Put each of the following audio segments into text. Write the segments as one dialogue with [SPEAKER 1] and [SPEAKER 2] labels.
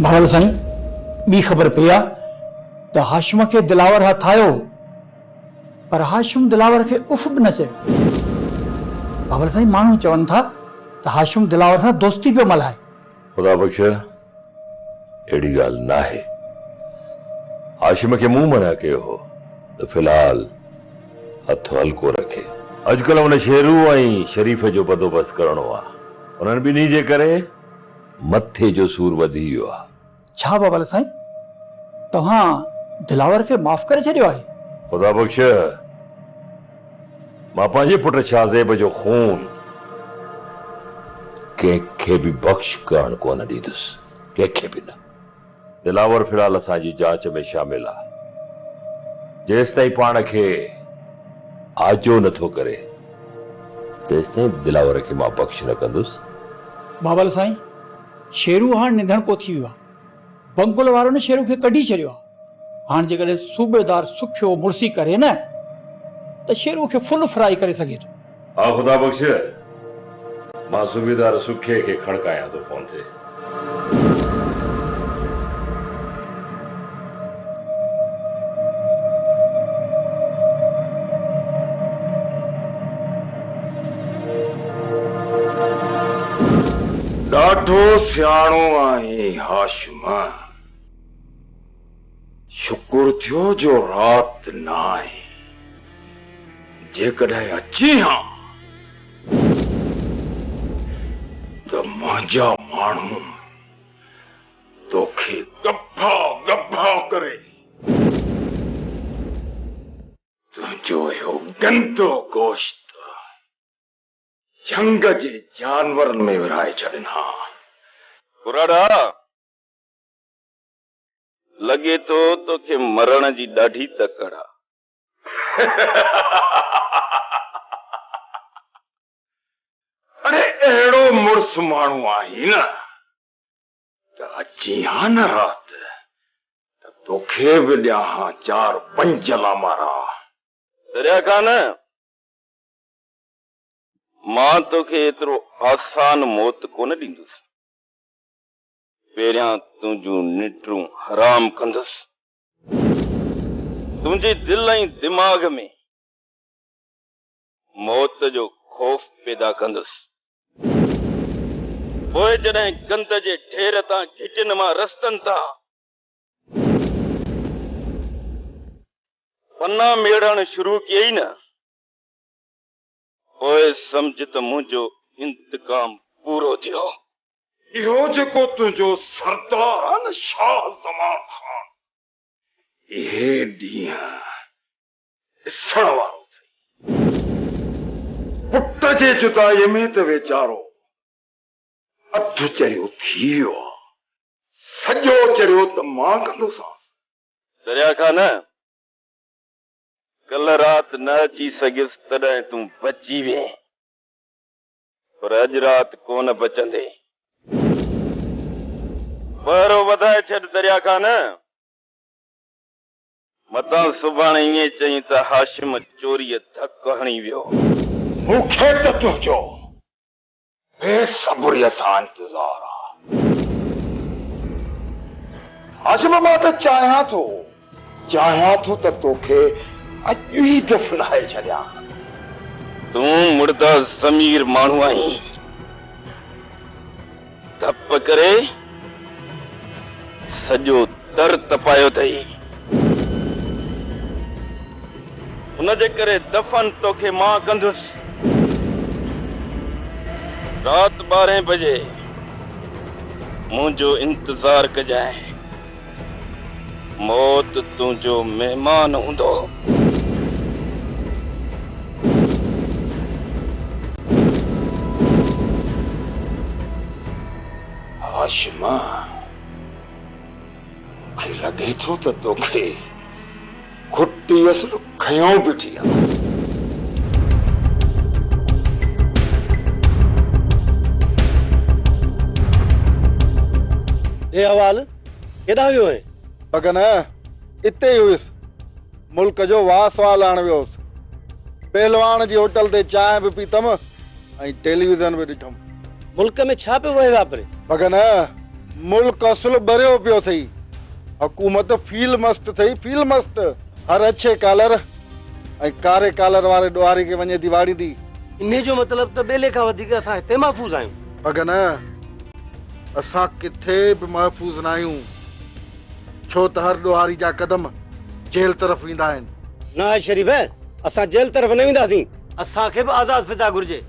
[SPEAKER 1] भावल साईं बी खबर पई आहे त हाशिम खे दिलावर हथ आयो, पर हाशिम दिलावर खे उफ बि न चयो। भावल साईं माण्हू चवनि था त हाशिम दिलावर सां दोस्ती पियो मल्हाए।
[SPEAKER 2] खुदा बख्श अहिड़ी ॻाल्हि न आहे। हाशिम खे मूं मना कयो हो त फिलहाल हथ हल्को रखे। अॼुकल्ह हुन शेरू ऐं शरीफ़ जो बंदोबस्त करणो आहे। उन्हनि ॿिन्ही जे करे मथे जो सूर वधी वियो आहे।
[SPEAKER 1] छा भावल साईं, तव्हां दिलावर खे माफ़ करे छॾियो आहे?
[SPEAKER 2] खुदा बख्श मां पंहिंजे पुट शाहज़ेब जो खून कंहिंखे बि बख़्श करण कोन ॾींदुसि, कंहिंखे बि न। दिलावर फिलहाल असांजी जांच में शामिल आहे। जेसि ताईं पाण खे आजो नथो करे तेसि ताईं दिलावर खे मां बख़्श न कंदुसि।
[SPEAKER 1] भावल साईं शेरू हाणे निधण को थी वियो आहे। बंकुल वारो ने शेरू खे कढी छॾियो आहे। हाणे जेकॾहिं सूबेदार सुखियो मुर्सी करे न त शेरू खे फुल फ्राई करे सघे थो।
[SPEAKER 2] हा खुदा बख्श मां सूबेदार सुखे खे खड़कायां थो फोन ते।
[SPEAKER 3] ॾाढो सियाणो आहे हाशिम। शुक्र थियो जो रात न आहे। जेकॾहिं अची हां त मुंहिंजा माण्हू तोखे गफ़ा गफ़ा करे तुंहिंजो इहो गंदो गोश्त जंग जे जानवरनि में विराए छॾिना।
[SPEAKER 4] पुराड़ा लगे तो तोखे मरण जी ॾाढी तकड़ आहे।
[SPEAKER 3] अरे अहिड़ो मुड़ुस माण्हू आही न त अची हा न रात त तोखे बि ॾियां 4-5 लामारा।
[SPEAKER 4] दरिया खान मां तोखे एतिरो आसान मौत कोन ॾींदुसि। पहिरियां तुंहिंजूं निटरूं हराम कंदुसि। तुंहिंजे दिल ऐं दिमाग़ में मौत जो खौफ़ पैदा कंदुसि। पोइ जॾहिं गंद जे ढेर तां घिटियुनि मां रस्तनि तां पन्ना मेड़ण शुरू कयई न, पोइ सम्झ त मुंहिंजो इंतकाम पूरो थियो।
[SPEAKER 3] इहो जेको तुंहिंजो सरदार आहे न शाह ज़मान ख़ान, इहे ॾींहं ॾिसण वारो अथई। पुट जे जुदाईअ में त वीचारो अधु चरियो थी वियो आहे। सॼो चरियो त मां कंदोसांसि।
[SPEAKER 4] दरिया खान कल रात न अची सघियुसि तॾहिं तूं बची वे, पर अॼु रात कोन बचंदे। पहिरो वधाए छॾ दरिया खान। मतां सुभाणे ईअं चई त हाशिम चोरीअ धक हणी वियो।
[SPEAKER 3] मूंखे त तुंहिंजो बेसब्रीअ सां इंतज़ार आहे। हाशिम मां त चाहियां थो त तोखे अॼु ई दफ़नाए छॾियां।
[SPEAKER 4] तूं मुर्दा ज़मीर माण्हू आहीं। धप करे सॼो दर तपायो अथई। हुनजे करे दफ़न तोखे मां कंदुसि। रात 12 बजे मुंहिंजो इंतज़ार कजांइ। मौत तुंहिंजो महिमान हूंदो।
[SPEAKER 3] हाशिम मूंखे लॻे थो त तोखे खुटी असुल खयों बीठी आहे।
[SPEAKER 5] हवाल केॾां वियो आहे?
[SPEAKER 6] बगन इते ही हुयुसि। मुल्क जो वाह सवाल आण वियोसि। पहलवान जी होटल ते चांहि बि पीतमि ऐं टेलीविज़न बि ॾिठमि।
[SPEAKER 5] मुल्क में छा पियो वहे वापरे?
[SPEAKER 6] बगन मुल्क असुल भरियो पियो थई, हुकूमत फील मस्त थई, फील मस्त। हर अच्छे कॉलर ऐं कारे कॉलर वारे ॾोहारी खे वञे थी वाड़ींदी।
[SPEAKER 5] इन जो मतलब त ॿेले खां वधीक असां हिते महफ़ूज़ आहियूं।
[SPEAKER 6] अगन असां किथे बि महफ़ूज़ न आहियूं, छो त हर ॾोहारी जा कदम जेल तरफ़ वेंदा आहिनि।
[SPEAKER 5] न आहे शरीफ़, असां जेल तरफ़ न वेंदासीं, असांखे बि आज़ाद फिज़ा घुर्जे।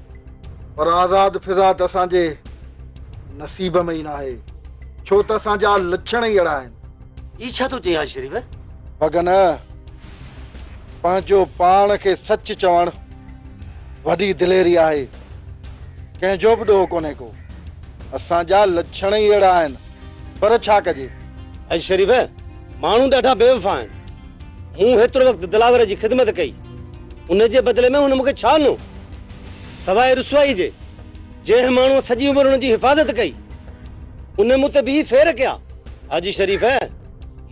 [SPEAKER 6] पर आज़ाद फिज़ा त असांजे नसीब में ई न आहे, छो त असांजा लक्षण ई अहिड़ा आहिनि।
[SPEAKER 5] ई छा थो चई हाजी शरीफ़?
[SPEAKER 6] अगन पंहिंजो पाण खे सच चवण वॾी दिलेरी आहे, कंहिंजो बि ॾोह कोन्हे को। असांजा लक्षण ई अहिड़ा आहिनि, पर छा कजे।
[SPEAKER 5] हाजी शरीफ़, माण्हू ॾाढा बेवफ़ा आहिनि। मूं हेतिरो वक़्तु दिलावर जी ख़िदमत कई, उन जे बदिले में हुन मूंखे छा ॾिनो सवाइ रुसवाई जे? जंहिं माण्हूअ सॼी उमिरि हुन जी हिफ़ाज़त कई, उन मूं ते बि फेर कया। हाजी शरीफ़,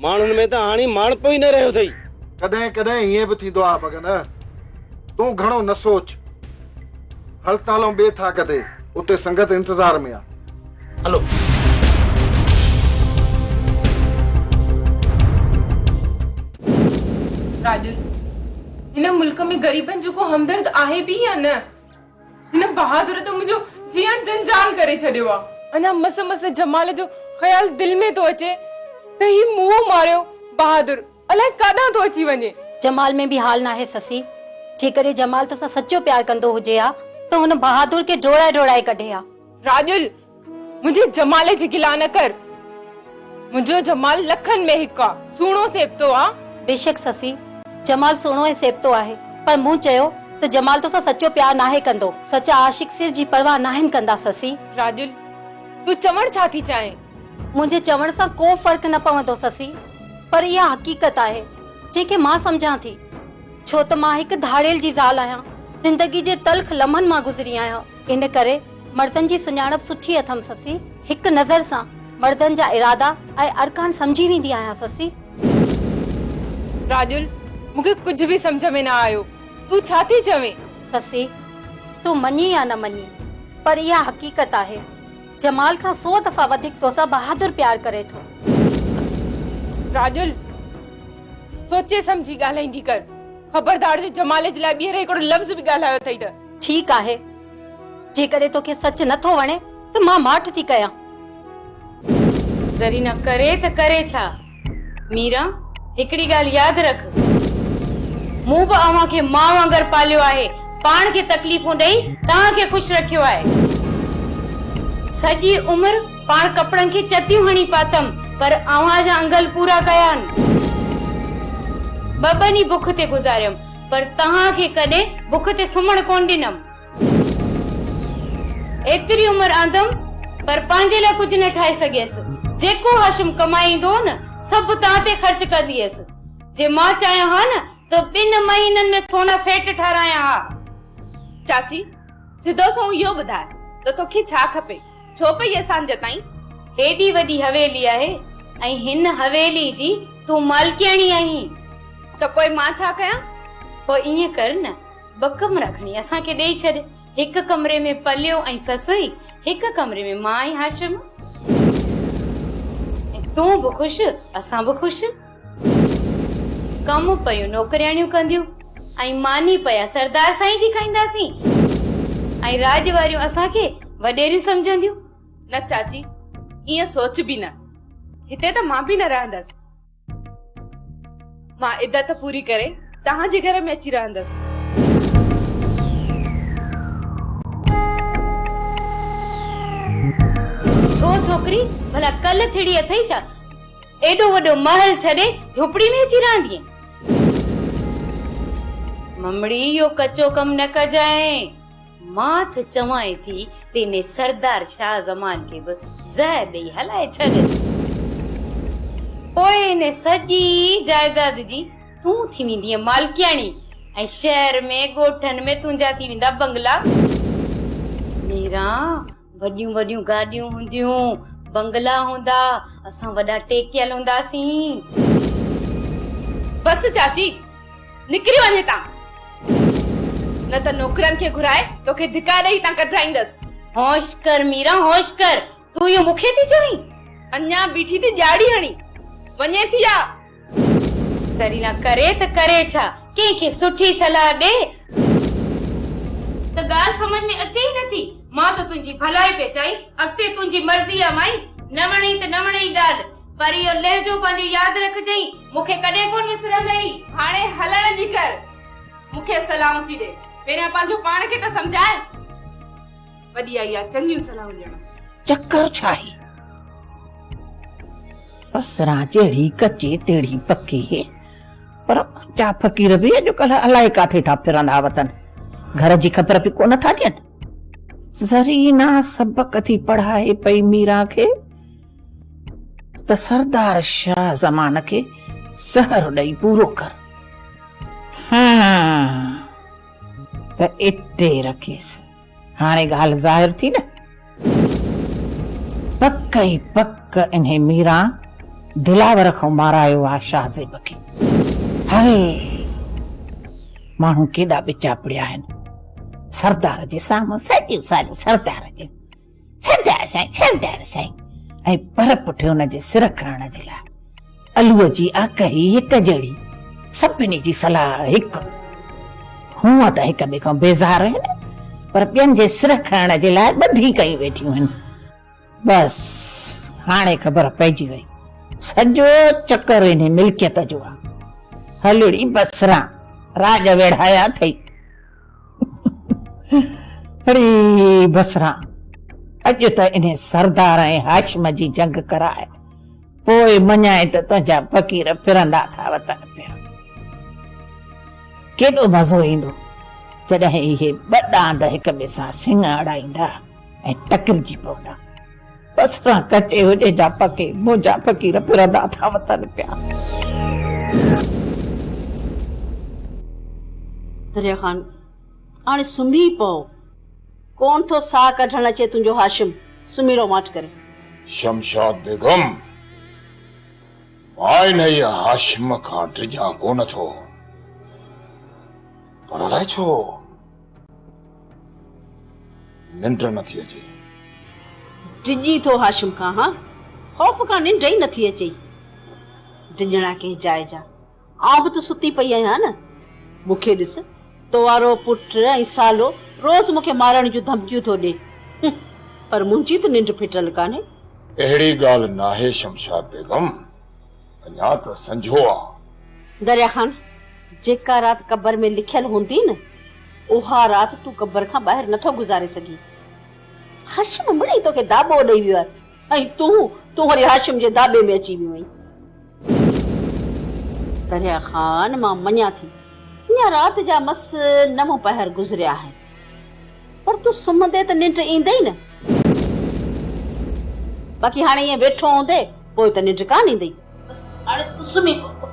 [SPEAKER 5] माण्हुनि में त हाणे माणपो ई न रहियो अथई।
[SPEAKER 6] कॾहिं कॾहिं हीअं बि थींदो आहे भगन, तूं घणो न सोच। हल त हलूं ॿिए थाक ते, उते संगत इंतज़ार में आहे।
[SPEAKER 5] हलो।
[SPEAKER 7] राजुल, हिन मुल्क में गरीबन जो को हमदर्द आहे भी या न? हिन बहादुर तो मुझो जीवन जंजाल करे छड़ियो आ। अना मस मस जमाल जो ख्याल दिल में तो अचे त ही मुंह मारियो बहादुर अलाए काडा तो अची वने।
[SPEAKER 8] जमाल में भी हाल ना है ससी। जेकरे जमाल तो सा सच्चो प्यार कंदो हुजे आ तो हुन बहादुर के डोड़ाए डोड़ाए कढे आ।
[SPEAKER 7] राजुल, मुझे जमाले जी गिला न कर। मुझो जमाल लखन में हिक्का सुणो सेबतो आ।
[SPEAKER 8] बेशक ससी, जमाल सुणो ऐं सेबतो आहे, पर मूं चयो त जमाल तो सा सच्चो प्यार नाहे कंदो। सच्चा आशिक सिर जी परवाह नाहिन कंदा ससी।
[SPEAKER 7] राजुल, तू चवण छा थी चाहे?
[SPEAKER 8] मुझे चवण सा को फर्क न पवंदो ससी, पर यह हकीकत आहे जेके मां समझां थी। छो त मां हिक धाड़ेल जी ज़ाल आहियां, जिंदगी जे तल्ख लम्हनि मां गुज़री आहियां। इन करे मर्दन जी सुञाणप सुठी अथम ससी। हिक नज़र सां मर्दन जा इरादा ऐं अरकान समझी वेंदी आहियां ससी।
[SPEAKER 7] राजुल, मुझे कुछ भी समझ में ना आयो। तू छा थी चवे?
[SPEAKER 8] ससी, तू मनी या न मनी, पर यह हकीकत आहे जमाल का 100 दफा वधिक तोसा बहादुर प्यार करे थो।
[SPEAKER 7] राजुल, सोचे समझी ॻाल्हाईंदी कर। खबरदार जो जमाले जे लाइ ॿीहर हिकिड़ो लफ़्ज़ बि ॻाल्हायो अथई त।
[SPEAKER 8] ठीक आहे, जेकॾहिं तोखे सच नथो वणे त मां माठ थी कयां।
[SPEAKER 9] जरी न करे त करे छा? मीरा, हिकड़ी ॻाल्हि यादि रख, मूं बि अव्हां खे मां वांगर पालियो आहे, पाण खे तकलीफ़ूं ॾेई तव्हां खे ख़ुशि रखियो आहे। सॼी उमिरि पाण कपड़नि खे चतियूं हणी पातम, पर अव्हां जा अंगल पूरा कया आहिनि। ॿ ॾींहं बुख ते गुज़ारियम, पर तव्हां खे कॾहिं बुख ते सुम्हण कोन ॾिनम। एतिरी उमिरि आंदम, पर पंहिंजे लाइ कुझु न ठाहे सघियसि। जेको हाशिम कमाईंदो न, सभु तव्हां ते ख़र्च कंदी हुयसि। जे मां चाहियां हा न तो 2 महीननि में सोना सेट ठारायां हा।
[SPEAKER 7] चाची, सिधो सो इहो ॿुधाए त तोखे छा खपे? छो पई असां जताईं?
[SPEAKER 9] हेॾी वॾी हवेली आहे ऐं हिन हवेली जी तूं मालकियाणी आहीं।
[SPEAKER 7] त पोइ मां छा कयां?
[SPEAKER 9] पोइ ईअं कर न, 2 कमरा खणी असांखे ॾेई छॾ। हिक कमरे में पलियो ऐं ससुई, हिक कमरे में मां ऐं हाशिम। तूं बि ख़ुशि, असां बि ख़ुशि। कम पयूं नौकरियाणियूं कंदियूं ऐं मानी पया सरदार साईं जी खाईंदासीं, ऐं राज वारियूं असांखे वॾेरियूं समझंदियूं।
[SPEAKER 7] न चाची, ईअं सोच बि न। हिते त मां बि न रहंदसि। मां इद्दत पूरी करे तव्हांजे घर में अची रहंदसि।
[SPEAKER 9] छो छोकिरी, भला कल थिड़ी अथई छा? एॾो वॾो महल छॾे झोपड़ी में अची रहंदी। ममड़ी, इहो कचो कम न कजाए। मां त चवां थी तेने सरदार शाह जमान खे बि ज़हर ॾेई हलाए छॾ। पोइ इन सॼी जायदाद जी तूं थी वेंदीअ मालकियाणी, ऐं शहर में ॻोठनि में तुंहिंजा थी वेंदा बंगला। मीरा, वॾियूं वॾियूं गाॾियूं हूंदियूं, बंगला हूंदा, असां वॾा टेकियल हूंदासीं।
[SPEAKER 7] बस चाची, निकिरी वञे ता, न त नौकरनि खे घुराए तोखे धिका ॾेई तां कढाईंदसि।
[SPEAKER 9] होश कर मीरा, होश कर। तूं इहो मूंखे थी चवीं? अन्या बीठी थी ॼाड़ी हणी वञे थी या ज़रीना करे त करे छा कंहिंखे सुठी सलाह ॾे त ॻाल्हि समझ में अचे ई नथी। मां त तुंहिंजी भलाई पे चई अॻिते तुंहिंजी मर्ज़ी आहे माई न वणे त न वणे ॻाल्हि पर इहो लहजो पंहिंजो यादि रखजई मूंखे कॾहिं कोन विसरंदई। हाणे हलण जी कर मूंखे सलाहूं थी ॾे पहिरियां पंहिंजो पाण खे त सम्झाए वॾी आई आहे चङियूं सलाहूं ॾियण।
[SPEAKER 10] चक्कर छा आहे बसरा जहिड़ी कचे तेड़ी पकी है पर क्या फकीर बि अॼुकल्ह अलाए काथे था फिरंदा वतन घर जी ख़बर बि कोन था ॾियनि। ज़रीना सबक थी पढ़ाए पई मीरा खे त सरदार शाह ज़मान खे ज़हर ॾेई पूरो कर। हाँ त इते रखेसि हाणे ॻाल्हि ज़ाहिर थी न पक ई पक इन्हे मीरा दिलावर खां मारायो आहे शाहज़ेब खे। हल माण्हू केॾा ॿिचा पिड़िया आहिनि सरदार जे साम्हूं साॼियूं साॼियूं सरदार साईं ऐं पर पुठि हुन जे सिर खणण जे लाइ अलूअ जी अख ई हिकु जहिड़ी सभिनी जी सलाह हिकु। हूअं त हिक ॿिए खां बेज़ार आहिनि पर ॿियनि जे सिर खणण जे लाइ ॿधी कई वेठियूं आहिनि। बसि हाणे ख़बर पइजी वई सॼो चकर इन मिल्कियत जो आहे। हलड़ी बसरा राज वेढ़ाया अथई अड़ी बसरा अॼु त इन सरदार ऐं हाशिम जी जंग कराए पोइ मञाए त तुंहिंजा फ़कीर फिरंदा था वतन पिया। केॾो मज़ो ईंदो जॾहिं इहे ॿ ॾांद हिक ॿिए सां सिंग अड़ाईंदा ऐं टकरिजी पवंदा। बसरा कचे हुजे जा पके मुंहिंजा फ़कीर फिरंदा था वतन पिया।
[SPEAKER 11] दरिया खान हाणे सुम्ही पओ कोन थो साह कढण अचे तुंहिंजो हाशिम सुम्ही रहो माठ करे।
[SPEAKER 3] शमशाद बेगम मां हिन हाशिम खां डिॼां कोन थो पर अलाए छो निंड नथी अचे।
[SPEAKER 11] डिॼी थो हाशिम खां हाँ ख़ौफ़ खां निंड ई नथी अचे। डिॼणा कंहिं जाइ जा आउं बि त सुती पई आहियां न। मूंखे ॾिस तो वारो पुट ऐं सालो रोज़ मूंखे मारण जूं धमकियूं थो ॾे पर मुंहिंजी त निंड फिटल कान्हे।
[SPEAKER 3] अहिड़ी ॻाल्हि नाहे शमशाद बेगम अञा त संझो आहे।
[SPEAKER 11] दरिया खान जेका राति क़बर में लिखियल हूंदी न उहा राति तूं क़बर खां ॿाहिरि नथो गुज़ारे सघीं। हाशिम मिड़ई तोखे दाॿो ॾेई वियो आहे ऐं तूं वरी हाशिम जे दाॿे में अची वियो आहीं। दरिया खान मां मञा थी अञा राति जा मस नव पहर गुज़रिया आहिनि पर तूं सुम्हंदे त निंड ईंदई न। बाक़ी हाणे ईअं वेठो हूंदे पोइ त निंड कान ईंदई। बस हाणे तूं सुम्ही पओ।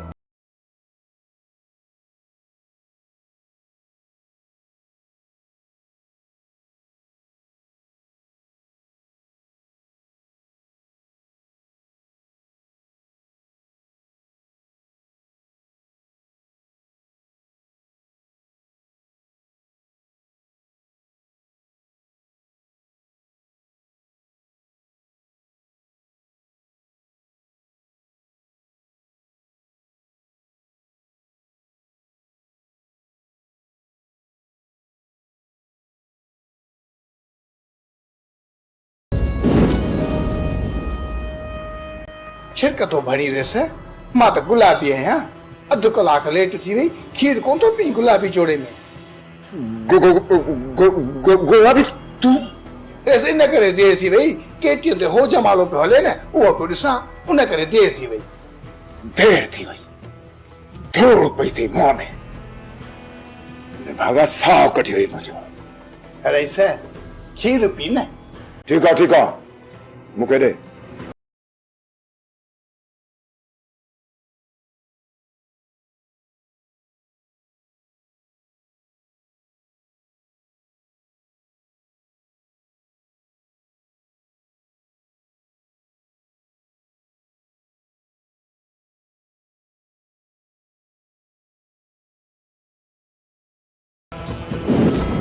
[SPEAKER 6] छिड़क तो भरी रस मां त गुलाबी आहियां। अधु कलाक लेट थी वई खीर कोन थो पी गुलाबी जोड़े में।
[SPEAKER 3] गुलाबी तूं
[SPEAKER 6] ऐसे इन करे देर थी वई केटियुनि ते हो जमालो पियो हले न उहो पियो ॾिसां उन करे देर थी वई।
[SPEAKER 3] धूड़ पई थी मुंहं में भागा साह कढी वई मुंहिंजो।
[SPEAKER 6] अरे सै खीर पी न।
[SPEAKER 3] ठीक आहे मूंखे ॾे।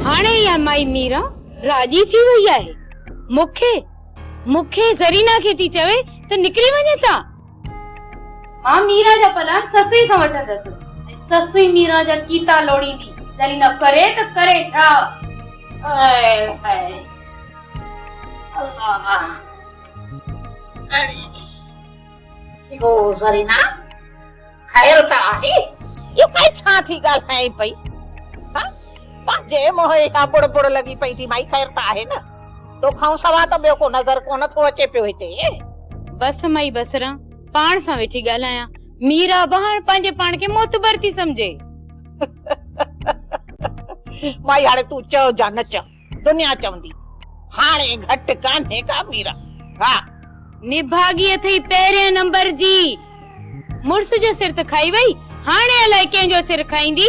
[SPEAKER 9] हाणे या माई मीरा राजी थी वई आहे मूंखे मुखे जरीना खे थी चवे त निकरी वञे था। मां मीरा जा पला ससुई खां वठंदसि, ससुई मीरा जा कीता लोड़ींदी। जरीना करे त करे छा?
[SPEAKER 10] ओ जरीना खैर त आहे? यो कैसा थी ॻाल्हाए पई? हां पंहिंजे मोहे खां बुड़ बुड़ लगी पई थी। माई खैर त आहे न? तोखां सवा त ॿियो को नज़र कोन थो अचे पियो हिते।
[SPEAKER 9] बस माई बसरा पाण सां वेठी ॻाल्हायां। मीरा बहार पंहिंजे पाण खे मोतबर थी समझे।
[SPEAKER 10] माई हाणे तू चओ जा न चओ, दुनिया चवंदी हाणे घट कान्हे का मीरा। हा
[SPEAKER 9] निभागी अथई पहिरें नंबर जी। मुर्स जो सिर त खाई वई, हाणे अलाए कंहिंजो सिर खाईंदी।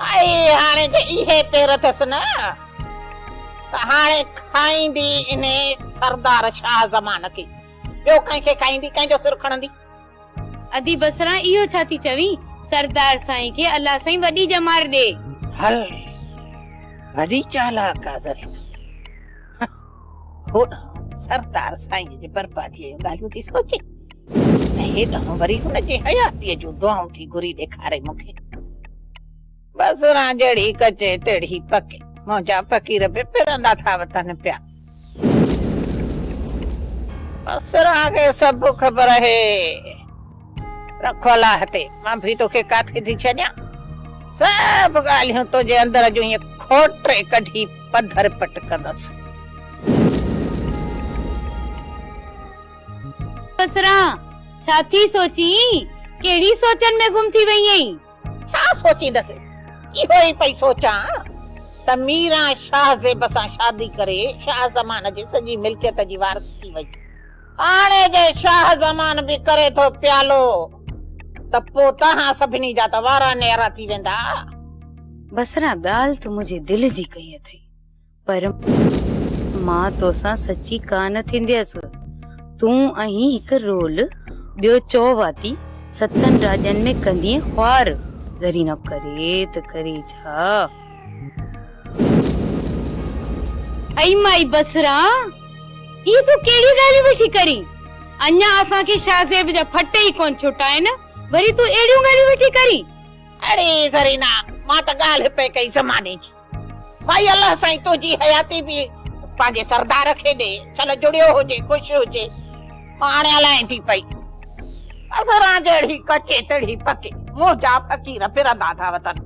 [SPEAKER 10] आई हाणे जे इहे पेर अथसि न त हाणे खाईंदी इने सरदार शाह ज़मान खे। ॿियो कंहिंखे खाईंदी, कंहिंजो सिर खणंदी?
[SPEAKER 9] अदी बसरा इहो छा थी चवी? सरदार साईं खे अल्लाह साईं वॾी जमार ॾे।
[SPEAKER 10] हल वॾी चालाक आहे ज़रीना। होॾां सरदार साईं जे बर्बादीअ जूं ॻाल्हियूं थी सोचे, ऐं हेॾां वरी हुनजे हयातीअ जूं दुआऊं थी घुरी ॾेखारे मूंखे। बसरा जहिड़ी कचे तहिड़ी पके, मुंहिंजा फ़कीर बि फिरंदा था वतन पिया। बसरा खे सभु ख़बर आहे। रखो अलाह ते, मां भी तोखे काथे थी छॾियां। सब ॻाल्हियूं तुंहिंजे अंदर जूं ईअं खोटे कढी पधर पट कंदसि।
[SPEAKER 9] बसरा छा थी सोची? केड़ी सोचन में गुम थी वई आहीं?
[SPEAKER 10] छा सोचींदसि? इहो ई पई सोचां त मीरा शाह ज़ेब सां शादी करे शाह ज़मान जी सॼी मिल्कियत जी वारिस थी वई। हाणे जे शाह ज़मान बि करे थो प्यालो त पोइ तव्हां सभिनी जा त वारा नेरा थी वेंदा।
[SPEAKER 9] बसरा ॻाल्हि त मुंहिंजे दिल जी कई अथई, पर मां तोसां सची कान थींदसि। तूं अहीं हिकु रोल ॿियो चओ वाती सतन राजन में कंदी ख्वार। ज़रीना करे त करे छा? आई माई बसरा ये तू केड़ी ॻाल्हि वेठी करी? अञा असां के शाहज़ेब जा फट ही कोन छुटा है न, वरी तू एड़ियूं ॻाल्हियूं वेठी करी?
[SPEAKER 10] अरे ज़रीना मां त ॻाल्हि पे कई ज़माने जी। भाई अल्लाह साईं तुंहिंजी हयाती बि पंहिंजे सरदार खे ॾे, चल जुड़ियो हुजे, ख़ुशि हुजे। मां हाणे हलाएं थी पई। बसरा जहिड़ी कचे तड़ी पके, मुंहिंजा फ़कीर फिरंदा था वतन।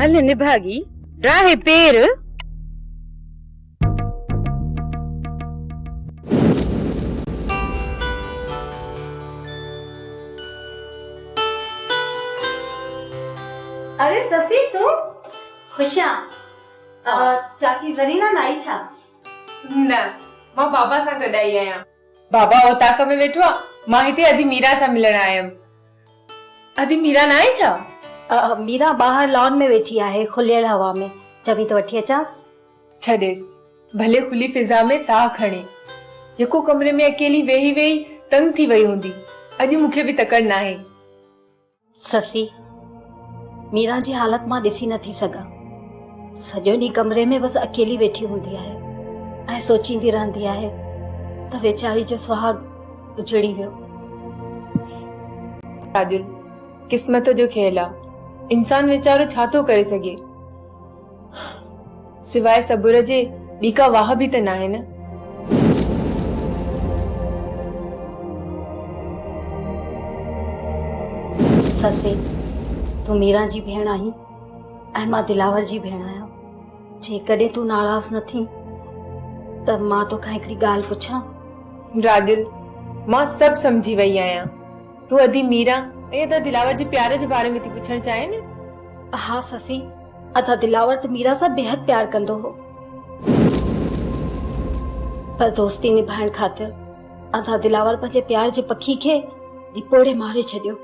[SPEAKER 9] हल निभागी राहे पेर।
[SPEAKER 8] अरे सफी तू खुशा? चाची ज़रीना न आई छा?
[SPEAKER 7] न, मां बाबा सां गॾु आई आहियां। बाबा ओताक में वेठो आहे, मां हिते अदी मीरा सां मिलण आयमि। अदी मीरा न आई छा?
[SPEAKER 8] मीरा बाहर लॉन में वेठी आहे, खुलियल हवा में। चवी तो वठी अचांस?
[SPEAKER 7] छॾेस, भले खुली फिजा में साह खणे। हिकु कमरे में अकेली वेही वेही तंग थी वई हूंदी। अॼु मूंखे बि तकड़ न आहे।
[SPEAKER 8] ससी, मीरा जी हालत मां ॾिसी नथी सघां। सॼो ॾींहुं कमरे में बस अकेली वेठी हूंदी आहे ऐं सोचींदी रहंदी आहे त वेचारी जो सुहाग उजड़ी वियो।
[SPEAKER 7] राजुल, किस्मत जो खेल आहे। इंसान वेचारो छा थो करे सघे? सिवाय सबुर जे ॿी का वाह बि त न आहे न।
[SPEAKER 8] ससे, तू मीरा जी भेण आहीं ऐं मां दिलावर जी भेण आहियां। जेकॾहिं तू नाराज़ न थी त मां तोखां हिकिड़ी ॻाल्हि पुछां?
[SPEAKER 7] राजुल, मां सभु समझी वई आहियां। तू अदी मीरा ऐं अदा दिलावर जे प्यार जे बारे में थी पुछण चाहे न?
[SPEAKER 8] हाँ ससी, अदा दिलावर त मीरा सां बेहद प्यार कंदो हो, पर दोस्ती निभाइण ख़ातिर अदा दिलावर पंहिंजे प्यार जे पखी खे डिपोड़े मारे छॾियो।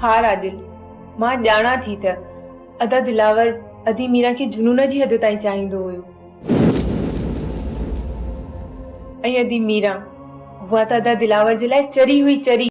[SPEAKER 7] हाँ राजुल, मां ॼाणा थी त अदा दिलावर अदी मीरा खे जुनून जी हद ताईं चाहींदो हुयो, ऐं अदी मीरा उहा त अदा दिलावर जे लाइ चरी हुई चरी।